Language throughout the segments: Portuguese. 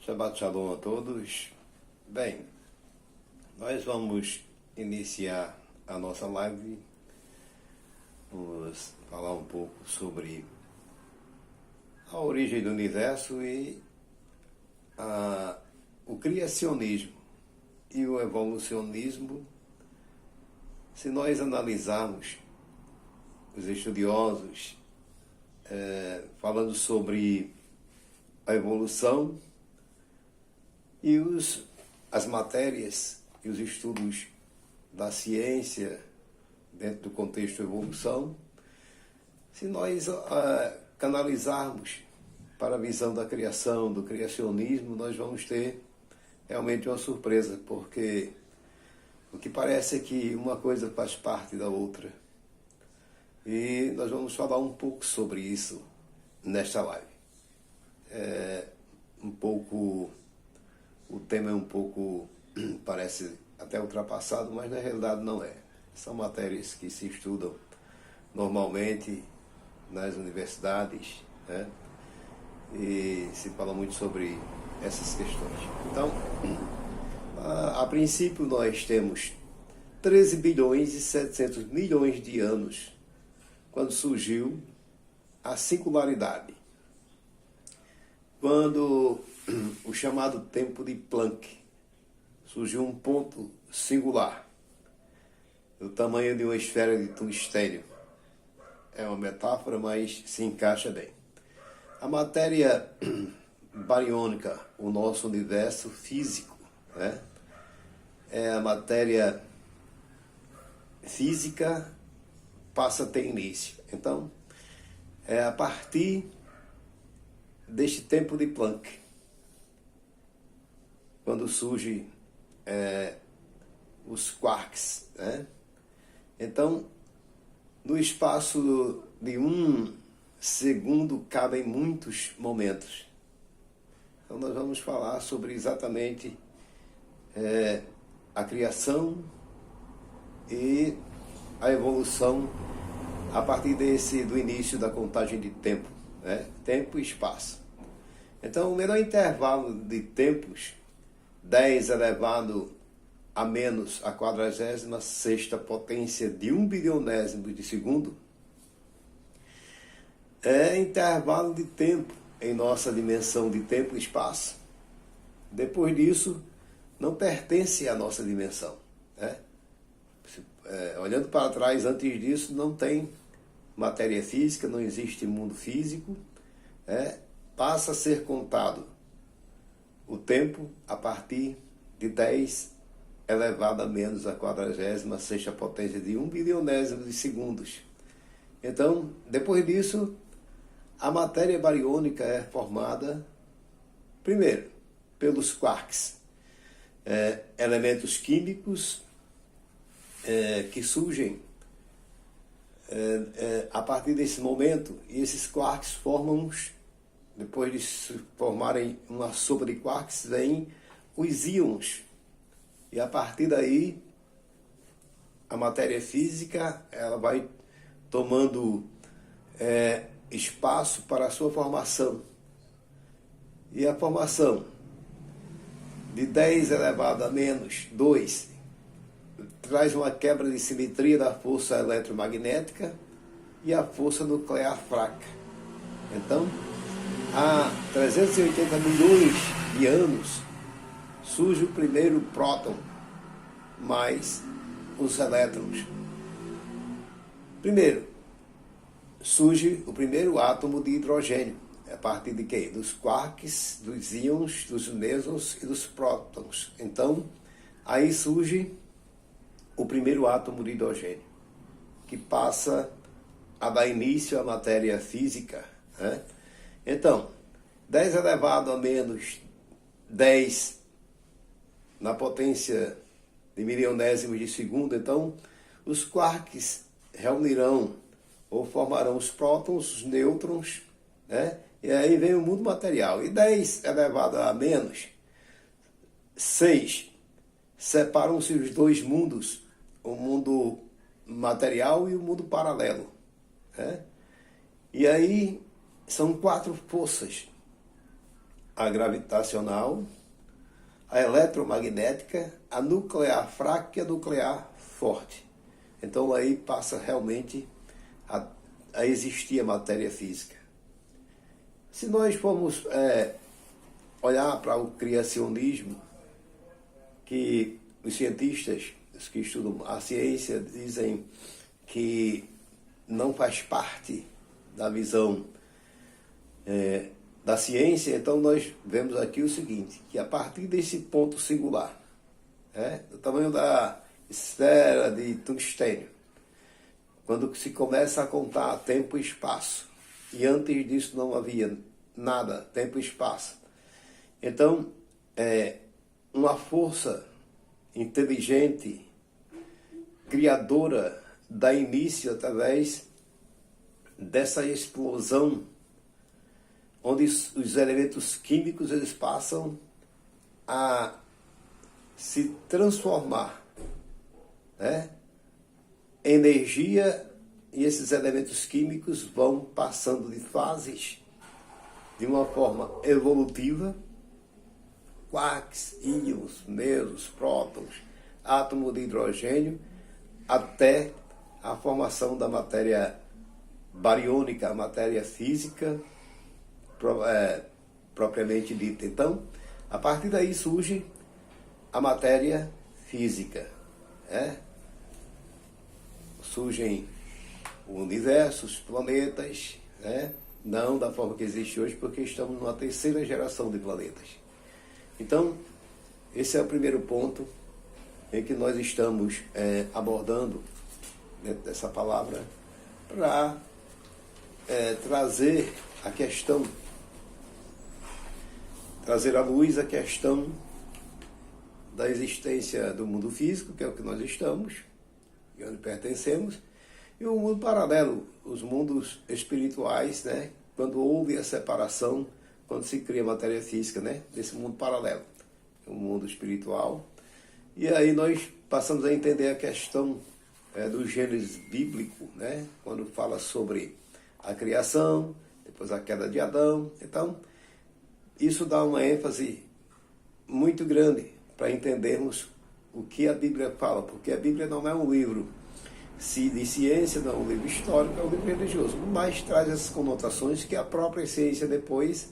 Shabbat Shalom a todos. Bem, nós vamos iniciar a nossa live. Vamos falar um pouco sobre a origem do universo e o criacionismo e o evolucionismo. Se nós analisarmos os estudiosos falando sobre a evolução e as matérias e os estudos da ciência dentro do contexto de evolução, se nós canalizarmos para a visão da criação, do criacionismo, nós vamos ter realmente uma surpresa, porque o que parece é que uma coisa faz parte da outra. E nós vamos falar um pouco sobre isso nesta live. O tema é um pouco, parece até ultrapassado, mas na realidade não é. São matérias que se estudam normalmente nas universidades, né? E se fala muito sobre essas questões. Então, a princípio nós temos 13 bilhões e 700 milhões de anos quando surgiu a singularidade. Quando o chamado tempo de Planck surgiu um ponto singular, do tamanho de uma esfera de tungstênio. É uma metáfora, mas se encaixa bem. A matéria bariônica, o nosso universo físico, né? É a matéria física passa a ter início. Então, é a partir deste tempo de Planck, quando surgem os quarks, né? Então, no espaço de um segundo cabem muitos momentos. Então, nós vamos falar sobre exatamente a criação e a evolução a partir do início da contagem de tempo, né? Tempo e espaço. Então, o menor intervalo de tempos, 10 elevado a menos a 46ª potência de 1 bilionésimo de segundo, é intervalo de tempo em nossa dimensão de tempo e espaço. Depois disso, não pertence à nossa dimensão, né? Olhando para trás, antes disso, não tem matéria física, não existe mundo físico, passa a ser contado o tempo a partir de 10 elevado a menos a 46ª potência de 1 bilionésimo de segundos. Então, depois disso, a matéria bariônica é formada, primeiro, pelos quarks, elementos químicos que surgem a partir desse momento, e esses quarks formam, depois de se formarem uma sopa de quarks, vêm os íons. E a partir daí, a matéria física ela vai tomando espaço para a sua formação. E a formação de 10 elevado a menos 2 traz uma quebra de simetria da força eletromagnética e a força nuclear fraca. Então, há 380 milhões de anos, surge o primeiro próton mais os elétrons. Primeiro, surge o primeiro átomo de hidrogênio. A partir de quê? Dos quarks, dos íons, dos mesons e dos prótons. Então, aí surge o primeiro átomo de hidrogênio, que passa a dar início à matéria física, né? Então, 10 elevado a menos 10 na potência de milionésimos de segundo, então os quarks reunirão ou formarão os prótons, os nêutrons, né? E aí vem o mundo material. E 10 elevado a menos 6 separam-se os dois mundos, o mundo material e o mundo paralelo, né? E aí são 4 forças a gravitacional, a eletromagnética, a nuclear fraca e a nuclear forte. Então aí passa realmente a existir a matéria física. Se nós formos olhar para o criacionismo, que os cientistas, os que estudam a ciência, dizem que não faz parte da visão da ciência, então nós vemos aqui o seguinte, que a partir desse ponto singular, do tamanho da esfera de tungstênio, quando se começa a contar tempo e espaço, e antes disso não havia nada, tempo e espaço, então uma força inteligente, criadora, dá início através dessa explosão, onde os elementos químicos eles passam a se transformar, em energia, e esses elementos químicos vão passando de fases de uma forma evolutiva, quarks, íons, mesons, prótons, átomo de hidrogênio, até a formação da matéria bariônica, a matéria física propriamente dita. Então, a partir daí surge a matéria física. Surgem o universo, os planetas, não da forma que existe hoje, porque estamos numa terceira geração de planetas. Então, esse é o primeiro ponto em que nós estamos abordando dentro dessa palavra para trazer a questão, trazer à luz a questão da existência do mundo físico, que é o que nós estamos, e onde pertencemos, e o mundo paralelo, os mundos espirituais, quando houve a separação, quando se cria matéria física, desse mundo paralelo, o mundo espiritual. E aí nós passamos a entender a questão do Gênesis bíblico, quando fala sobre a criação, depois a queda de Adão. Então, isso dá uma ênfase muito grande para entendermos o que a Bíblia fala, porque a Bíblia não é um livro de ciência, não é um livro histórico, é um livro religioso, mas traz essas conotações que a própria ciência depois,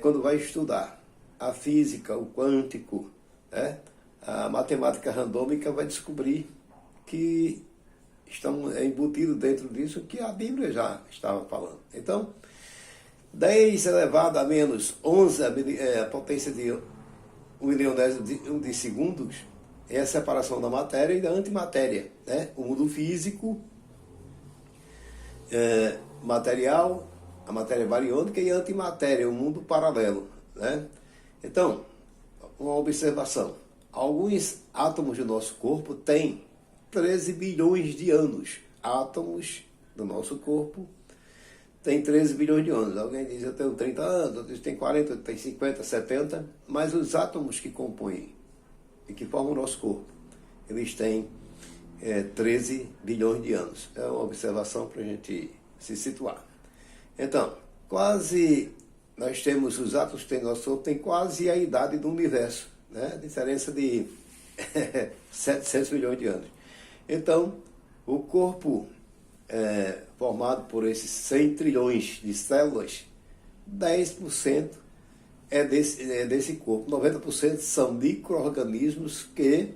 quando vai estudar a física, o quântico, a matemática randômica, vai descobrir que estão embutidos dentro disso que a Bíblia já estava falando. Então, 10 elevado a menos 11, a potência de 1 milionésimo de segundos, é a separação da matéria e da antimatéria. O mundo físico, material, a matéria bariônica, e a antimatéria, o mundo paralelo. Então, uma observação. Alguns átomos do nosso corpo têm 13 bilhões de anos. Átomos do nosso corpo têm 13 bilhões de anos. Alguém diz, eu tenho 30 anos, outros têm 40, outros têm 50, 70. Mas os átomos que compõem e que formam o nosso corpo, eles têm 13 bilhões de anos. É uma observação para a gente se situar. Então, nós temos, os átomos que tem nosso corpo, tem quase a idade do universo, diferença de 700 milhões de anos. Então, o corpo formado por esses 100 trilhões de células, 10% é desse corpo. 90% são micro-organismos que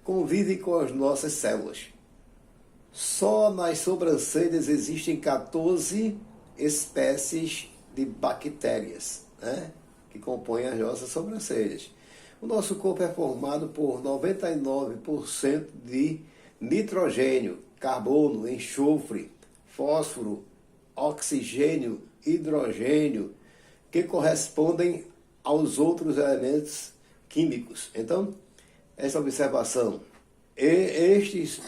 convivem com as nossas células. Só nas sobrancelhas existem 14 espécies de bactérias, que compõem as nossas sobrancelhas. O nosso corpo é formado por 99% de nitrogênio, carbono, enxofre, fósforo, oxigênio, hidrogênio, que correspondem aos outros elementos químicos. Então, essa observação, estes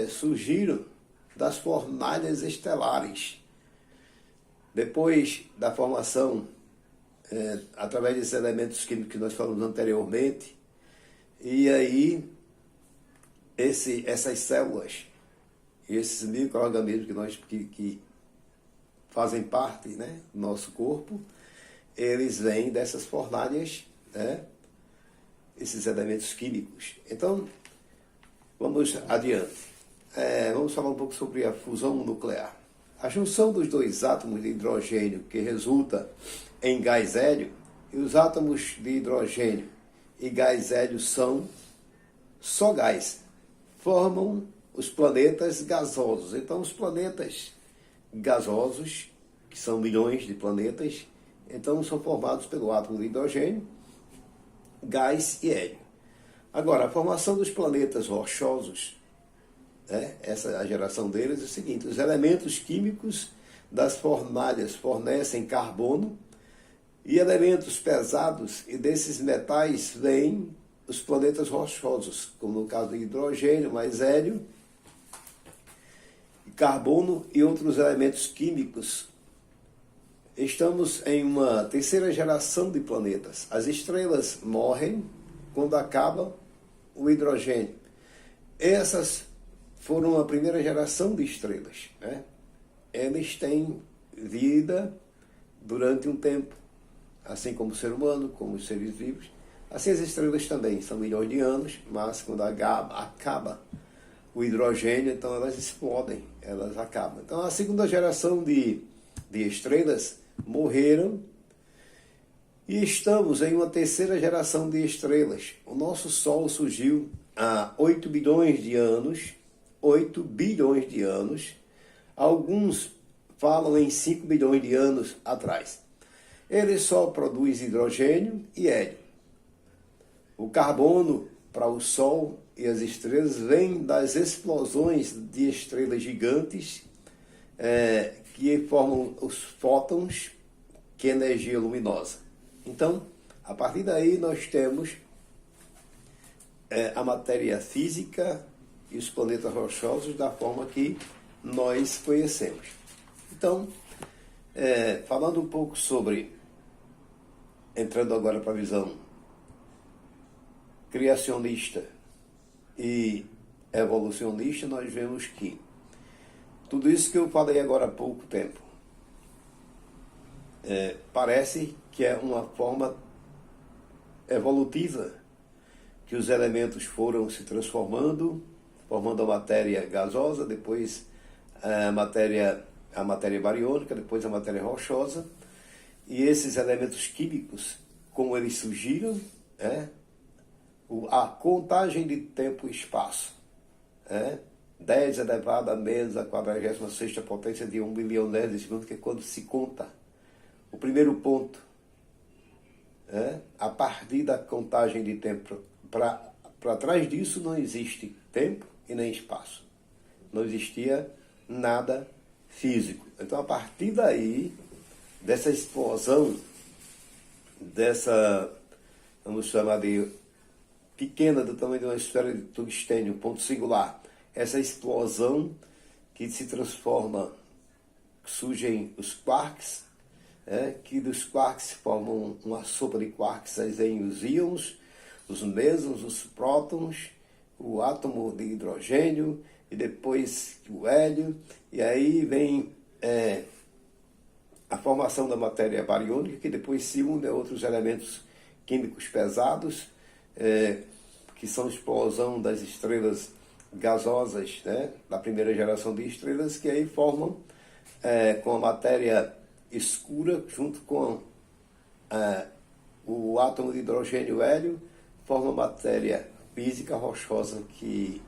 surgiram das fornalhas estelares. Depois da formação, através desses elementos químicos que nós falamos anteriormente, e aí essas células, esses micro-organismos que fazem parte do nosso corpo, eles vêm dessas fornalhas, né? Esses elementos químicos. Então, vamos adiante. Vamos falar um pouco sobre a fusão nuclear. A junção dos dois átomos de hidrogênio que resulta em gás hélio, e os átomos de hidrogênio e gás hélio são só gás, formam os planetas gasosos. Então, os planetas gasosos, que são milhões de planetas, então são formados pelo átomo de hidrogênio, gás e hélio. Agora, a formação dos planetas rochosos, essa a geração deles é o seguinte: os elementos químicos das fornalhas fornecem carbono e elementos pesados, e desses metais vêm os planetas rochosos, como no caso do hidrogênio, mais hélio, carbono e outros elementos químicos. Estamos em uma terceira geração de planetas. As estrelas morrem quando acaba o hidrogênio. Essas foram a primeira geração de estrelas, né? Eles têm vida durante um tempo, assim como o ser humano, como os seres vivos. Assim as estrelas também são milhões de anos, mas quando acaba o hidrogênio, então elas explodem, elas acabam. Então a segunda geração de estrelas morreram e estamos em uma terceira geração de estrelas. O nosso Sol surgiu há 8 bilhões de anos, 8 bilhões de anos. Alguns falam em 5 bilhões de anos atrás. Ele só produz hidrogênio e hélio. O carbono para o Sol e as estrelas vem das explosões de estrelas gigantes que formam os fótons, que é energia luminosa. Então, a partir daí nós temos a matéria física e os planetas rochosos da forma que nós conhecemos. Então, falando um pouco sobre, entrando agora para a visão criacionista e evolucionista, nós vemos que tudo isso que eu falei agora há pouco tempo parece que é uma forma evolutiva, que os elementos foram se transformando, formando a matéria gasosa, depois a matéria bariônica, depois a matéria rochosa, e esses elementos químicos, como eles surgiram, a contagem de tempo e espaço, 10 elevado a menos a 46ª potência de 1 bilhão de segundo, que é quando se conta o primeiro ponto, a partir da contagem de tempo. Para trás disso não existe tempo e nem espaço. Não existia nada físico. Então, a partir daí, dessa explosão, vamos chamar de pequena, do tamanho de uma esfera de tungstênio, ponto singular, essa explosão que se transforma, surgem os quarks, que dos quarks formam uma sopa de quarks, aí vem os íons, os mesons, os prótons, o átomo de hidrogênio, e depois o hélio, e aí vem a formação da matéria bariônica, que depois se une a outros elementos químicos pesados, que são a explosão das estrelas gasosas, da primeira geração de estrelas, que aí formam com a matéria escura, junto com o átomo de hidrogênio hélio, forma matéria física rochosa, que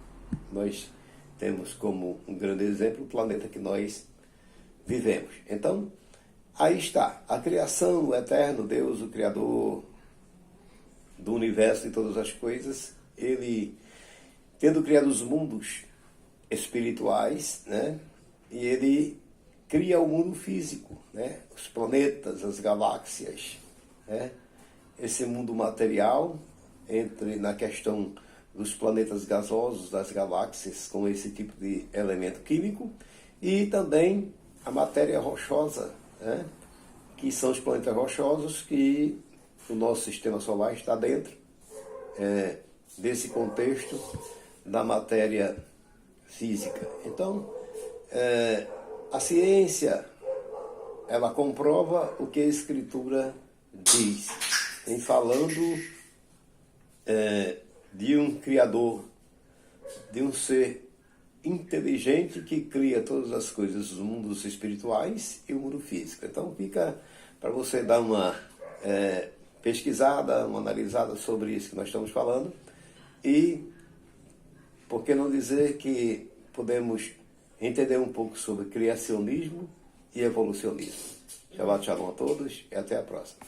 nós temos como um grande exemplo o planeta que nós vivemos. Então, aí está, a criação, o eterno Deus, o Criador do universo e todas as coisas, ele, tendo criado os mundos espirituais, e ele cria o mundo físico, os planetas, as galáxias, esse mundo material, na questão dos planetas gasosos, das galáxias, com esse tipo de elemento químico, e também a matéria rochosa, que são os planetas rochosos, que o nosso sistema solar está dentro desse contexto da matéria física. Então, a ciência, ela comprova o que a Escritura diz, em falando de um Criador, de um ser inteligente que cria todas as coisas, os mundos espirituais e o mundo físico. Então fica para você dar uma pesquisada, uma analisada sobre isso que nós estamos falando, e por que não dizer que podemos entender um pouco sobre criacionismo e evolucionismo. Shabbat shalom a todos e até a próxima.